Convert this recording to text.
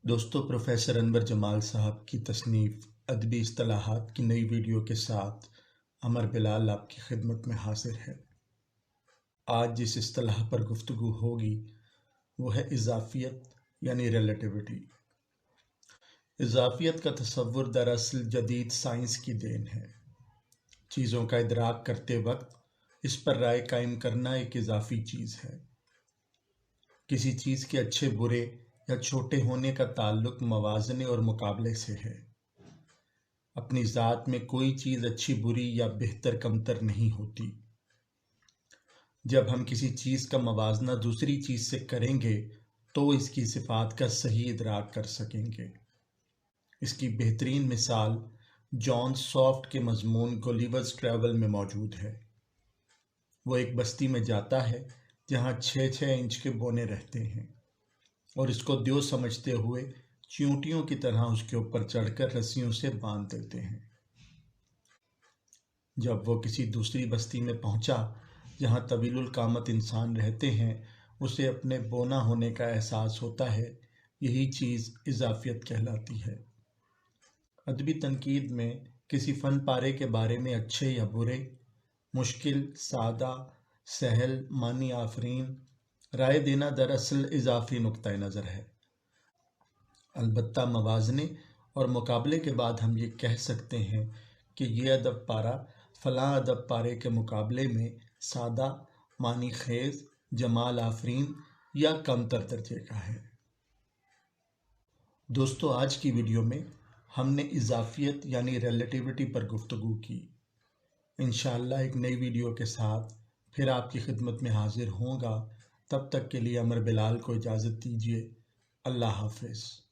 دوستو پروفیسر انور جمال صاحب کی تصنیف ادبی اصطلاحات کی نئی ویڈیو کے ساتھ عمر بلال آپ کی خدمت میں حاضر ہے۔ آج جس اصطلاح پر گفتگو ہوگی وہ ہے اضافیت یعنی ریلیٹیوٹی۔ اضافیت کا تصور دراصل جدید سائنس کی دین ہے۔ چیزوں کا ادراک کرتے وقت اس پر رائے قائم کرنا ایک اضافی چیز ہے۔ کسی چیز کے اچھے برے یا چھوٹے ہونے کا تعلق موازنے اور مقابلے سے ہے۔ اپنی ذات میں کوئی چیز اچھی بری یا بہتر کمتر نہیں ہوتی۔ جب ہم کسی چیز کا موازنہ دوسری چیز سے کریں گے تو اس کی صفات کا صحیح ادراک کر سکیں گے۔ اس کی بہترین مثال جان سافٹ کے مضمون گولیورز ٹریول میں موجود ہے۔ وہ ایک بستی میں جاتا ہے جہاں 6 انچ کے بونے رہتے ہیں اور اس کو دیو سمجھتے ہوئے چیونٹیوں کی طرح اس کے اوپر چڑھ کر رسیوں سے باندھ دیتے ہیں۔ جب وہ کسی دوسری بستی میں پہنچا جہاں طویل القامت انسان رہتے ہیں، اسے اپنے بونا ہونے کا احساس ہوتا ہے۔ یہی چیز اضافیت کہلاتی ہے۔ ادبی تنقید میں کسی فن پارے کے بارے میں اچھے یا برے، مشکل، سادہ، سہل، معنی آفرین رائے دینا دراصل اضافی نقطہ نظر ہے۔ البتہ موازنے اور مقابلے کے بعد ہم یہ کہہ سکتے ہیں کہ یہ ادب پارہ فلاں ادب پارے کے مقابلے میں سادہ، معنی خیز، جمال آفرین یا کمتر درجے کا ہے۔ دوستو آج کی ویڈیو میں ہم نے اضافیت یعنی ریلیٹیوٹی پر گفتگو کی۔ انشاءاللہ ایک نئی ویڈیو کے ساتھ پھر آپ کی خدمت میں حاضر ہوں گا۔ تب تک کے لیے عمر بلال کو اجازت دیجیے۔ اللہ حافظ۔